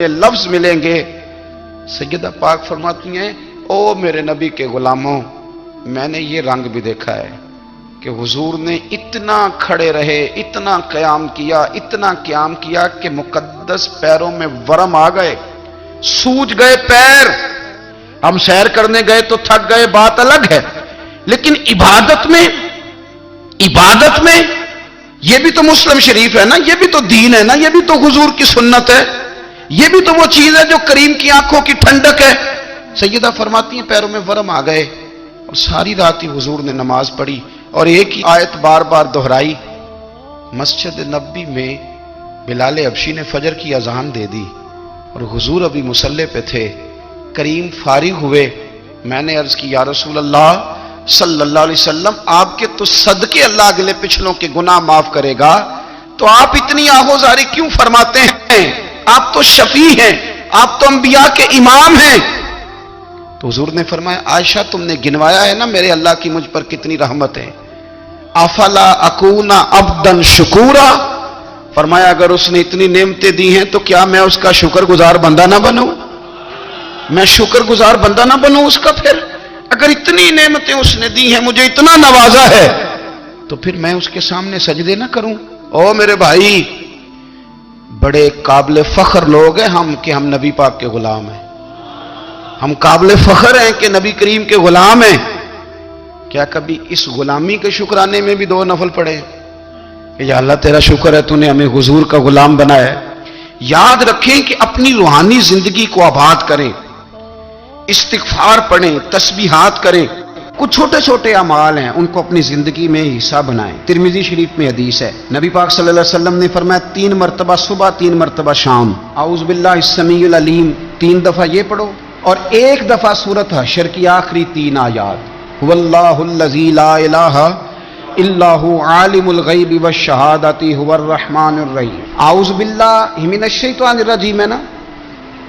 یہ لفظ ملیں گے، سیدہ پاک فرماتی ہیں او میرے نبی کے غلاموں، میں نے یہ رنگ بھی دیکھا ہے کہ حضور نے اتنا کھڑے رہے، اتنا قیام کیا کہ مقدس پیروں میں ورم آ گئے، سوج گئے پیر۔ ہم سیر کرنے گئے تو تھک گئے، بات الگ ہے، لیکن عبادت میں یہ بھی تو مسلم شریف ہے نا، یہ بھی تو دین ہے نا، یہ بھی تو حضور کی سنت ہے، یہ بھی تو وہ چیز ہے جو کریم کی آنکھوں کی ٹھنڈک ہے۔ سیدہ فرماتی ہیں پیروں میں ورم آ گئے، اور ساری رات ہی حضور نے نماز پڑھی اور ایک ہی آیت بار بار دہرائی۔ مسجد نبوی میں بلال حبشی نے فجر کی اذان دے دی اور حضور ابھی مصلی پہ تھے، کریم فارغ ہوئے۔ میں نے عرض کی یا رسول اللہ صلی اللہ علیہ وسلم، آپ کے تو صدقے اللہ اگلے پچھلوں کے گناہ معاف کرے گا، تو آپ اتنی آہوزاری کیوں فرماتے ہیں؟ آپ تو شفیع ہیں، آپ تو انبیاء کے امام ہیں۔ تو حضور نے فرمایا عائشہ تم نے گنوایا ہے نا میرے اللہ کی مجھ پر کتنی رحمت ہے، افلا اکون عبدا شکورا، فرمایا اگر اس نے اتنی نعمتیں دی ہیں تو کیا میں اس کا شکر گزار بندہ نہ بنوں؟ میں شکر گزار بندہ نہ بنوں اس کا؟ پھر اگر اتنی نعمتیں اس نے دی ہیں، مجھے اتنا نوازا ہے، تو پھر میں اس کے سامنے سجدے نہ کروں؟ او میرے بھائی، بڑے قابل فخر لوگ ہیں ہم کہ ہم نبی پاک کے غلام ہیں، ہم قابل فخر ہیں کہ نبی کریم کے غلام ہیں۔ کیا کبھی اس غلامی کے شکرانے میں بھی دو نفل پڑھے کہ یا اللہ تیرا شکر ہے تو نے ہمیں حضور کا غلام بنایا ہے؟ یاد رکھیں کہ اپنی روحانی زندگی کو آباد کریں، استغفار پڑھیں، تسبیحات کریں، کچھ چھوٹے چھوٹے اعمال ہیں ان کو اپنی زندگی میں حصہ بنائیں۔ ترمذی شریف میں حدیث ہے، نبی پاک صلی اللہ علیہ وسلم نے فرمایا 3 مرتبہ صبح 3 مرتبہ شام اعوذ باللہ السمیع العلیم 3 دفعہ یہ پڑھو، اور 1 دفعہ سورۃ حشر کی آخری 3 آیات، هو اللہ الذی لا الہ الا هو عالم الغیب والشہادۃ هو الرحمن الرحیم۔ اعوذ باللہ من الشیطان الرجیم ہے نا،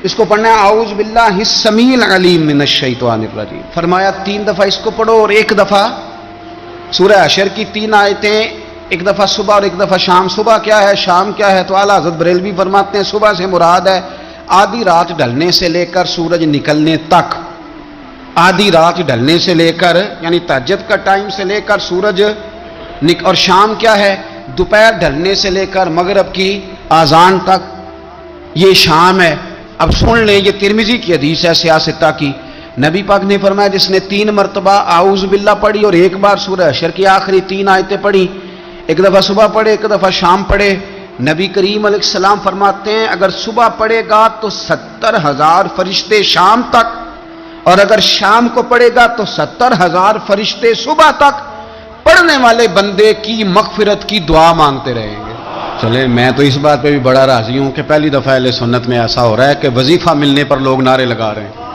اس کو پڑھنا ہے اعوذ باللہ السمیع العلیم من الشیطان الرجیم۔ فرمایا 3 دفعہ اس کو پڑھو اور 1 دفعہ سورہ حشر کی 3 آیتیں، 1 دفعہ صبح اور 1 دفعہ شام۔ صبح کیا ہے، شام کیا ہے؟ تو اعلیٰ حضرت بریلوی فرماتے ہیں صبح سے مراد ہے آدھی رات ڈھلنے سے لے کر سورج نکلنے تک، آدھی رات ڈھلنے سے لے کر یعنی تہجد کا ٹائم سے لے کر سورج اور شام کیا ہے، دوپہر ڈھلنے سے لے کر مغرب کی اذان تک، یہ شام ہے۔ اب سن لیں، یہ ترمذی کی حدیث ہے سیاستہ کی، نبی پاک نے فرمایا جس نے 3 مرتبہ اعوذ باللہ پڑھی اور 1 بار سورہ حشر کی آخری 3 آیتیں پڑھی، 1 دفعہ صبح پڑھے 1 دفعہ شام پڑھے، نبی کریم علیہ السلام فرماتے ہیں اگر صبح پڑھے گا تو 70,000 فرشتے شام تک، اور اگر شام کو پڑھے گا تو 70,000 فرشتے صبح تک پڑھنے والے بندے کی مغفرت کی دعا مانگتے رہیں گے۔ چلے میں تو اس بات پہ بھی بڑا راضی ہوں کہ پہلی دفعہ اہل سنت میں ایسا ہو رہا ہے کہ وظیفہ ملنے پر لوگ نعرے لگا رہے ہیں،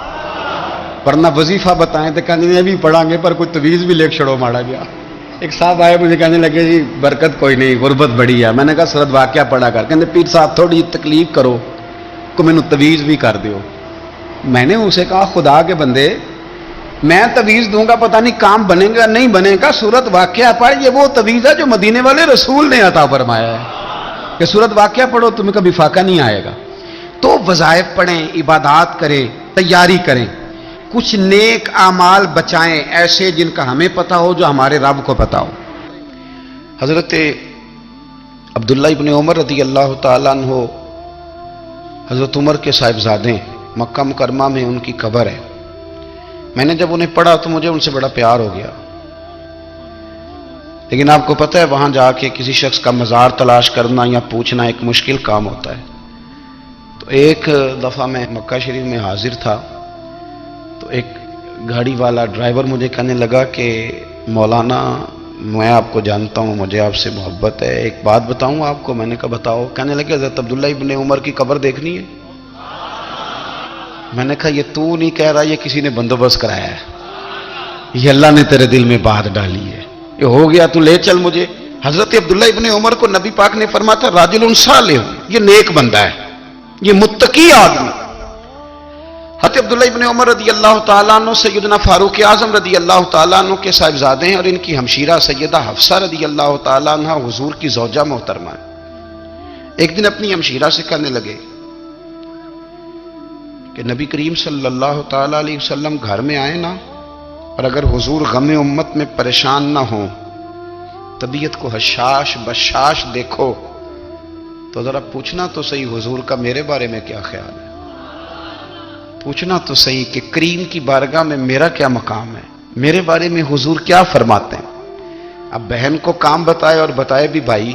ورنہ وظیفہ بتائیں تو کہنے لگے بھی پڑھیں گے پر کوئی تویز بھی لے چھڑو ماڑا گیا۔ ایک صاحب آئے مجھے کہنے لگے جی برکت کوئی نہیں، غربت بڑی ہے۔ میں نے کہا سرد واقعہ پڑھا کر، کہتے پیر صاحب تھوڑی تکلیف کرو کو مینوں تویز بھی کر دیو۔ میں نے اسے کہا خدا کے بندے میں تویز دوں گا پتہ نہیں کام بنے گا نہیں بنے گا، سورت واقعہ پڑھ، یہ وہ تویز ہے جو مدینے والے رسول نے عطا فرمایا ہے کہ سورت واقعہ پڑھو تمہیں کبھی فاقہ نہیں آئے گا۔ تو وظائف پڑھیں، عبادات کریں، تیاری کریں، کچھ نیک اعمال بچائیں ایسے جن کا ہمیں پتہ ہو، جو ہمارے رب کو پتہ ہو۔ حضرت عبداللہ ابن عمر رضی اللہ تعالیٰ عنہ حضرت عمر کے صاحبزادے، مکہ مکرمہ میں ان کی قبر ہے۔ میں نے جب انہیں پڑھا تو مجھے ان سے بڑا پیار ہو گیا، لیکن آپ کو پتہ ہے وہاں جا کے کسی شخص کا مزار تلاش کرنا یا پوچھنا ایک مشکل کام ہوتا ہے۔ تو ایک دفعہ میں مکہ شریف میں حاضر تھا، تو ایک گاڑی والا ڈرائیور مجھے کہنے لگا کہ مولانا میں آپ کو جانتا ہوں، مجھے آپ سے محبت ہے، ایک بات بتاؤں آپ کو؟ میں نے کہا بتاؤ۔ کہنے لگے حضرت عبداللہ ابن عمر کی قبر دیکھنی ہے۔ میں نے کہا یہ تو نہیں کہہ رہا، یہ کسی نے بندوبست کرایا ہے، یہ اللہ نے تیرے دل میں بات ڈالی ہے، یہ ہو گیا تو لے چل مجھے۔ حضرت عبداللہ ابن عمر کو نبی پاک نے فرمایا تھا راجل صالح، یہ نیک بندہ ہے، یہ متقی آدمی۔ حضرت عبداللہ ابن عمر رضی اللہ تعالیٰ عنہ سیدنا فاروق اعظم رضی اللہ تعالیٰ عنہ کے صاحبزادے ہیں، اور ان کی ہمشیرہ سیدہ حفصہ رضی اللہ تعالیٰ عنہ حضور کی زوجہ محترمہ ہے۔ ایک دن اپنی ہمشیرہ سے کہنے لگے کہ نبی کریم صلی اللہ تعالی علیہ وسلم گھر میں آئے نا، اور اگر حضور غم امت میں پریشان نہ ہوں، طبیعت کو حشاش بشاش دیکھو، تو ذرا پوچھنا تو صحیح حضور کا میرے بارے میں کیا خیال ہے، پوچھنا تو صحیح کہ کریم کی بارگاہ میں میرا کیا مقام ہے، میرے بارے میں حضور کیا فرماتے ہیں۔ اب بہن کو کام بتائے اور بتائے بھی بھائی،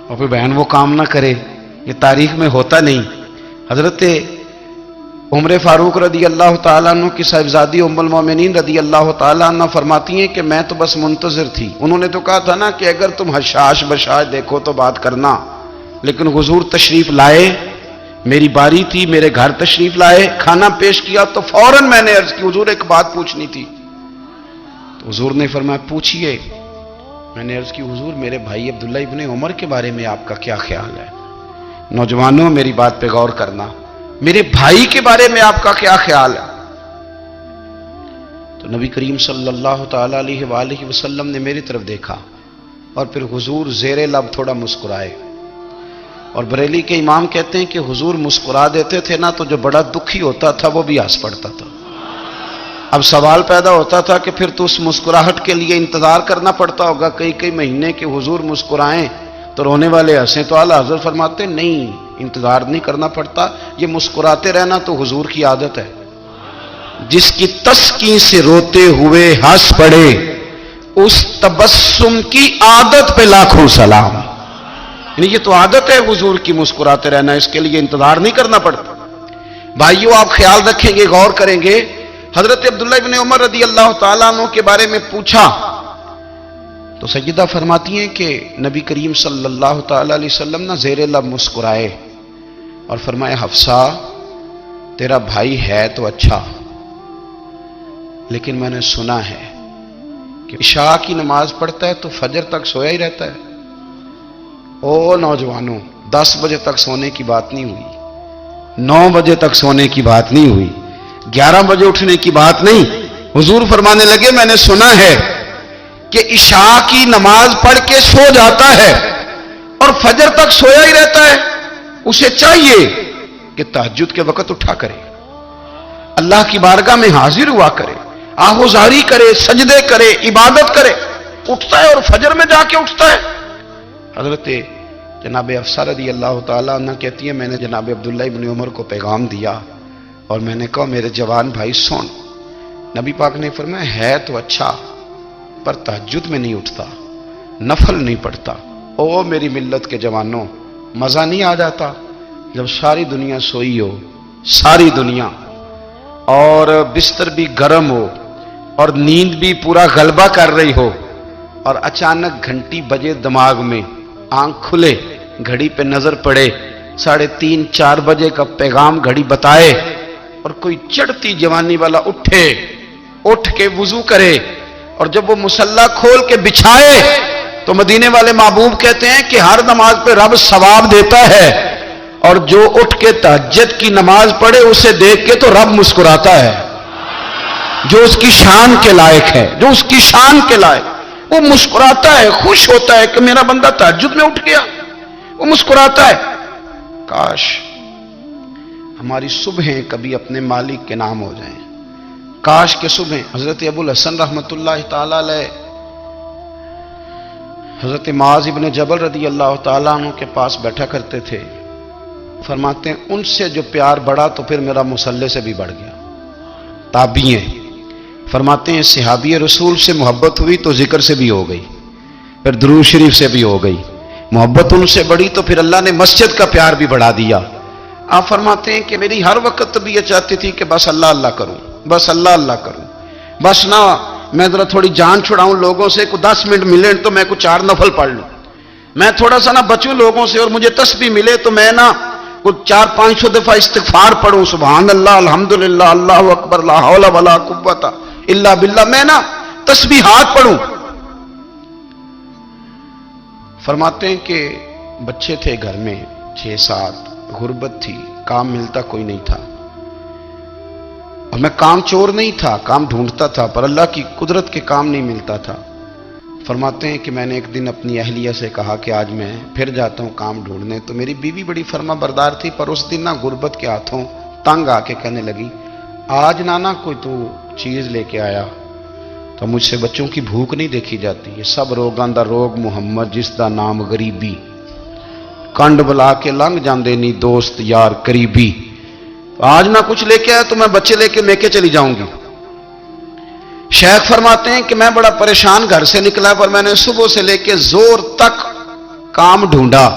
اور پھر بہن وہ کام نہ کرے، یہ تاریخ میں ہوتا نہیں۔ حضرت عمر فاروق رضی اللہ تعالیٰ عنہ کی صاحبزادی ام المومنین رضی اللہ تعالیٰ عنہ فرماتی ہیں کہ میں تو بس منتظر تھی، انہوں نے تو کہا تھا نا کہ اگر تم حشاش بشاش دیکھو تو بات کرنا، لیکن حضور تشریف لائے، میری باری تھی، میرے گھر تشریف لائے، کھانا پیش کیا تو فوراً میں نے عرض کی حضور ایک بات پوچھنی تھی، تو حضور نے فرمایا پوچھئے۔ میں نے عرض کی حضور میرے بھائی عبداللہ ابن عمر کے بارے میں آپ کا کیا خیال ہے؟ نوجوانوں میری بات پہ غور کرنا، میرے بھائی کے بارے میں آپ کا کیا خیال ہے؟ تو نبی کریم صلی اللہ تعالی علیہ وآلہ وسلم نے میری طرف دیکھا، اور پھر حضور زیر لب تھوڑا مسکرائے، اور بریلی کے امام کہتے ہیں کہ حضور مسکرا دیتے تھے نا تو جو بڑا دکھی ہوتا تھا وہ بھی ہنس پڑتا تھا۔ اب سوال پیدا ہوتا تھا کہ پھر تو اس مسکراہٹ کے لیے انتظار کرنا پڑتا ہوگا کئی مہینے کہ حضور مسکرائیں تو رونے والے ہنسیں، تو اعلیٰ حضرت فرماتے نہیں، انتظار نہیں کرنا پڑتا، یہ مسکراتے رہنا تو حضور کی عادت ہے۔ جس کی تسکین سے روتے ہوئے ہنس پڑے، اس تبسم کی عادت پہ لاکھوں سلام۔ یعنی یہ تو عادت ہے حضور کی مسکراتے رہنا، اس کے لیے انتظار نہیں کرنا پڑتا۔ بھائیو آپ خیال رکھیں گے، غور کریں گے، حضرت عبداللہ ابن عمر رضی اللہ تعالیٰ عنہ کے بارے میں پوچھا تو سیدہ فرماتی ہیں کہ نبی کریم صلی اللہ تعالیٰ علیہ وسلم نہ زیر لب مسکرائے اور فرمایا حفصہ تیرا بھائی ہے تو اچھا، لیکن میں نے سنا ہے کہ عشاء کی نماز پڑھتا ہے تو فجر تک سویا ہی رہتا ہے۔ او نوجوانوں، 10 بجے تک سونے کی بات نہیں ہوئی، 9 بجے تک سونے کی بات نہیں ہوئی، 11 بجے اٹھنے کی بات نہیں۔ حضور فرمانے لگے میں نے سنا ہے کہ عشاء کی نماز پڑھ کے سو جاتا ہے اور فجر تک سویا ہی رہتا ہے، اسے چاہیے کہ تہجد کے وقت اٹھا کرے، اللہ کی بارگاہ میں حاضر ہوا کرے، آہوزاری کرے، سجدے کرے، عبادت کرے، اٹھتا ہے اور فجر میں جا کے اٹھتا ہے۔ حضرت جناب حفصہ رضی اللہ تعالیٰ عنہ کہتی ہیں میں نے جناب عبداللہ ابن عمر کو پیغام دیا اور میں نے کہا میرے جوان بھائی سن، نبی پاک نے فرمایا ہے تو اچھا پر تہجد میں نہیں اٹھتا، نفل نہیں پڑھتا۔ او میری ملت کے جوانوں، مزہ نہیں آ جاتا جب ساری دنیا سوئی ہو، ساری دنیا، اور بستر بھی گرم ہو اور نیند بھی پورا غلبہ کر رہی ہو، اور اچانک گھنٹی بجے دماغ میں، آنکھ کھلے، گھڑی پہ نظر پڑے، 3:30 4 بجے کا پیغام گھڑی بتائے، اور کوئی چڑھتی جوانی والا اٹھ کے وضو کرے، اور جب وہ مصلی کھول کے بچھائے تو مدینے والے محبوب کہتے ہیں کہ ہر نماز پہ رب ثواب دیتا ہے، اور جو اٹھ کے تہجد کی نماز پڑھے اسے دیکھ کے تو رب مسکراتا ہے، جو اس کی شان کے لائق ہے، جو اس کی شان کے لائق، وہ مسکراتا ہے، خوش ہوتا ہے کہ میرا بندہ تہجد میں اٹھ گیا، وہ مسکراتا ہے۔ کاش ہماری صبحیں کبھی اپنے مالک کے نام ہو جائیں، کاش کے صبح۔ حضرت ابو الحسن رحمت اللہ تعالی علیہ حضرت معاذ ابن جبل رضی اللہ تعالیٰ عنہ کے پاس بیٹھا کرتے تھے، فرماتے ہیں ان سے جو پیار بڑھا تو پھر میرا مصلی سے بھی بڑھ گیا۔ تابعی ہیں، فرماتے ہیں صحابی رسول سے محبت ہوئی تو ذکر سے بھی ہو گئی، پھر درود شریف سے بھی ہو گئی، محبت ان سے بڑھی تو پھر اللہ نے مسجد کا پیار بھی بڑھا دیا۔ آپ فرماتے ہیں کہ میری ہر وقت طبیعت چاہتی تھی کہ بس اللہ اللہ کروں، بس اللہ اللہ کروں، بس نہ میں ذرا تھوڑی جان چھڑاؤں لوگوں سے، کو 10 منٹ ملے تو میں کو 4 نفل پڑھ لوں، میں تھوڑا سا نہ بچوں لوگوں سے، اور مجھے تسبیح ملے تو میں نہ کچھ 400-500 دفعہ استغفار پڑھوں، سبحان اللہ، الحمدللہ، اللہ اکبر، لا حول ولا قوت الا باللہ، میں نہ تسبیحات پڑھوں۔ فرماتے ہیں کہ بچے تھے گھر میں 6-7، غربت تھی، کام ملتا کوئی نہیں تھا، اور میں کام چور نہیں تھا، کام ڈھونڈتا تھا، پر اللہ کی قدرت کے کام نہیں ملتا تھا۔ فرماتے ہیں کہ میں نے ایک دن اپنی اہلیہ سے کہا کہ آج میں پھر جاتا ہوں کام ڈھونڈنے، تو میری بیوی بڑی فرما بردار تھی، پر اس دن نہ غربت کے ہاتھوں تنگ آ کے کہنے لگی آج نانا کوئی تو چیز لے کے آیا تو مجھ سے بچوں کی بھوک نہیں دیکھی جاتی. یہ سب روگاں دا روگ محمد جس دا نام غریبی. کنڈ بلا کے لنگ جاندے نہیں دوست یار قریبی. آج نہ کچھ لے کے آیا تو میں بچے لے کے میکے چلی جاؤں گی. شیخ فرماتے ہیں کہ میں بڑا پریشان گھر سے نکلا پر میں نے صبح سے لے کے زور تک کام ڈھونڈا,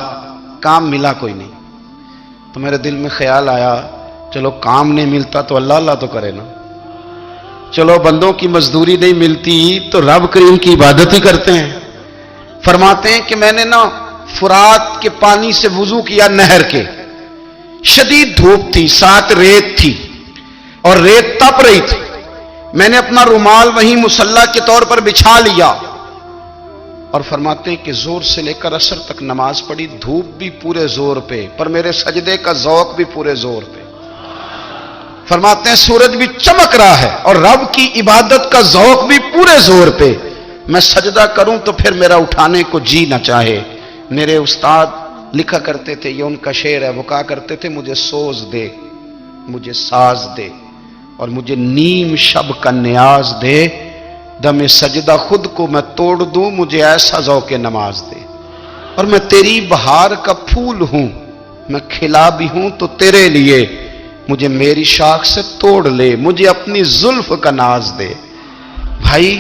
کام ملا کوئی نہیں. تو میرے دل میں خیال آیا چلو کام نہیں ملتا تو اللہ اللہ تو کرے نا, چلو بندوں کی مزدوری نہیں ملتی تو رب کریم کی عبادت ہی کرتے ہیں. فرماتے ہیں کہ میں نے نا فرات کے پانی سے وضو کیا نہر کے. شدید دھوپ تھی, ساتھ ریت تھی اور ریت تپ رہی تھی. میں نے اپنا رومال وہیں مصلی کے طور پر بچھا لیا اور فرماتے ہیں کہ زور سے لے کر عصر تک نماز پڑھی. دھوپ بھی پورے زور پہ پر میرے سجدے کا ذوق بھی پورے زور پہ. فرماتے ہیں سورج بھی چمک رہا ہے اور رب کی عبادت کا ذوق بھی پورے زور پہ. میں سجدہ کروں تو پھر میرا اٹھانے کو جی نہ چاہے. میرے استاد لکھا کرتے تھے, یہ ان کا شعر ہے, وہ کہا کرتے تھے مجھے سوز دے, مجھے ساز دے اور مجھے نیم شب کا نیاز دے. دم سجدہ خود کو میں توڑ دوں, مجھے ایسا ذوق نماز دے. اور میں تیری بہار کا پھول ہوں, میں کھلا بھی ہوں تو تیرے لیے. مجھے میری شاخ سے توڑ لے, مجھے اپنی زلف کا ناز دے. بھائی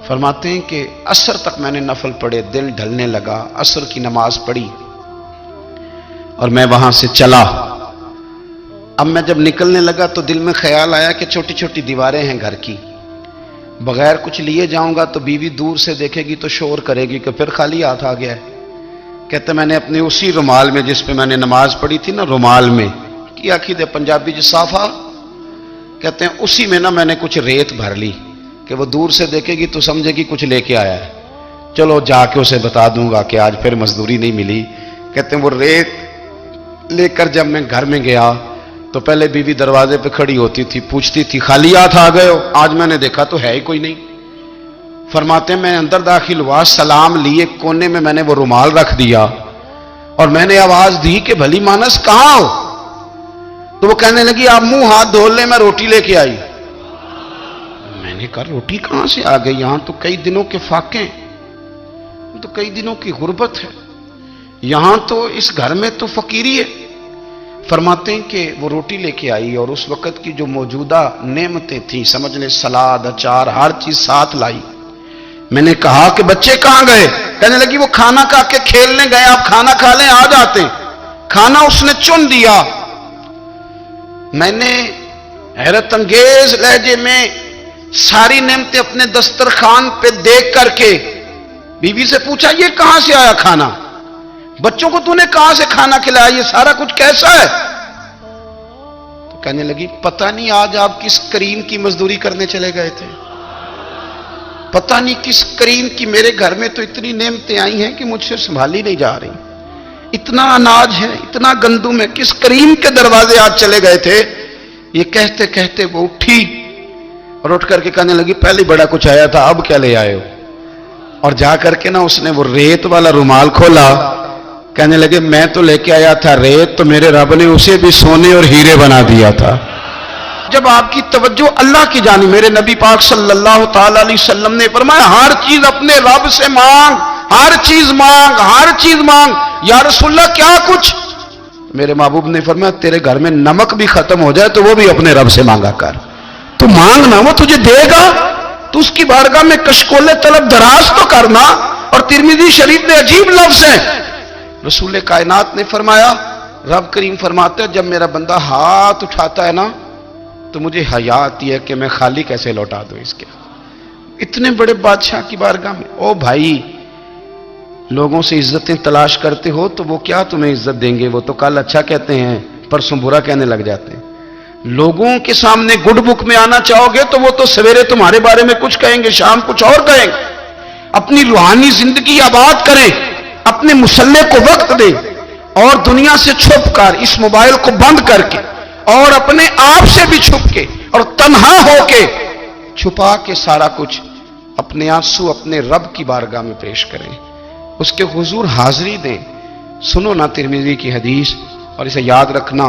فرماتے ہیں کہ عصر تک میں نے نفل پڑھے, دل ڈھلنے لگا. عصر کی نماز پڑھی اور میں وہاں سے چلا. اب میں جب نکلنے لگا تو دل میں خیال آیا کہ چھوٹی چھوٹی دیواریں ہیں گھر کی, بغیر کچھ لیے جاؤں گا تو بیوی دور سے دیکھے گی تو شور کرے گی کہ پھر خالی ہاتھ آ گیا ہے. کہتے میں نے اپنے اسی رومال میں جس پہ میں نے نماز پڑھی تھی نا, رومال میں کی عقیدہ پنجابی جو صافہ کہتے ہیں, اسی میں نا میں نے کچھ ریت بھر لی کہ وہ دور سے دیکھے گی تو سمجھے گی کچھ لے کے آیا ہے. چلو جا کے اسے بتا دوں گا کہ آج پھر مزدوری نہیں ملی. کہتے ہیں وہ ریت لے کر جب میں گھر میں گیا تو پہلے بیوی دروازے پہ کھڑی ہوتی تھی, پوچھتی تھی خالی ہاتھ آ گئے ہو؟ آج میں نے دیکھا تو ہے ہی کوئی نہیں. فرماتے ہیں میں اندر داخل ہوا, سلام لیے, کونے میں نے وہ رومال رکھ دیا اور میں نے آواز دی کہ بھلی مانس کہاں ہو؟ تو وہ کہنے لگی آپ منہ ہاتھ دھو لیں, میں روٹی لے کے آئی. میں نے کہا روٹی کہاں سے آ گئی؟ یہاں تو کئی دنوں کے فاقے ہیں, تو کئی دنوں کی غربت ہے, یہاں تو اس گھر میں تو فقیری ہے. فرماتے ہیں کہ وہ روٹی لے کے آئی اور اس وقت کی جو موجودہ نعمتیں تھیں, سمجھ لیں سلاد, اچار, ہر چیز ساتھ لائی. میں نے کہا کہ بچے کہاں گئے؟ کہنے لگی وہ کھانا کھا کے کھیلنے گئے, آپ کھانا کھا لیں آ جاتے. کھانا اس نے چن دیا. میں نے حیرت انگیز لہجے میں ساری نعمتیں اپنے دسترخوان پہ دیکھ کر کے بیوی سے پوچھا یہ کہاں سے آیا کھانا؟ بچوں کو تو نے کہاں سے کھانا کھلایا؟ یہ سارا کچھ کیسا ہے؟ تو کہنے لگی پتہ نہیں آج آپ کس کریم کی مزدوری کرنے چلے گئے تھے, پتہ نہیں کس کریم کی. میرے گھر میں تو اتنی نعمتیں آئی ہیں کہ مجھ سے سنبھالی نہیں جا رہی. اتنا اناج ہے, اتنا گندم ہے, کس کریم کے دروازے آج چلے گئے تھے؟ یہ کہتے کہتے وہ اٹھی اور اٹھ کر کے کہنے لگی پہلے بڑا کچھ آیا تھا, اب کیا لے آئے ہو؟ اور جا کر کے نا اس نے وہ ریت والا رومال کھولا. کہنے لگے میں تو لے کے آیا تھا ریت, تو میرے رب نے اسے بھی سونے اور ہیرے بنا دیا تھا. جب آپ کی توجہ اللہ کی جانب, میرے نبی پاک صلی اللہ تعالی علیہ وسلم نے فرمایا ہر چیز اپنے رب سے مانگ, ہر چیز مانگ, ہر چیز مانگ. یا رسول اللہ کیا کچھ؟ میرے محبوب نے فرمایا تیرے گھر میں نمک بھی ختم ہو جائے تو وہ بھی اپنے رب سے مانگا کر. تو مانگنا, وہ تجھے دے گا, تو اس کی بارگاہ میں کشکول طلب دراز تو کرنا. اور ترمذی شریف میں عجیب لفظ ہے, رسول کائنات نے فرمایا, رب کریم فرماتے ہیں جب میرا بندہ ہاتھ اٹھاتا ہے نا تو مجھے حیا آتی ہے کہ میں خالی کیسے لوٹا دوں اس کے. اتنے بڑے بادشاہ کی بارگاہ میں. او بھائی, لوگوں سے عزتیں تلاش کرتے ہو تو وہ کیا تمہیں عزت دیں گے؟ وہ تو کل اچھا کہتے ہیں پرسوں برا کہنے لگ جاتے ہیں. لوگوں کے سامنے گڈ بک میں آنا چاہو گے تو وہ تو سویرے تمہارے بارے میں کچھ کہیں گے, شام کچھ اور کہیں گے. اپنی روحانی زندگی آباد کریں, اپنے مسلح کو وقت دیں اور دنیا سے چھپ کر, اس موبائل کو بند کر کے اور اپنے آپ سے بھی چھپ کے اور تنہا ہو کے چھپا کے سارا کچھ اپنے آنسو اپنے رب کی بارگاہ میں پیش کریں, اس کے حضور حاضری دیں. سنو نا ترمذی کی حدیث اور اسے یاد رکھنا.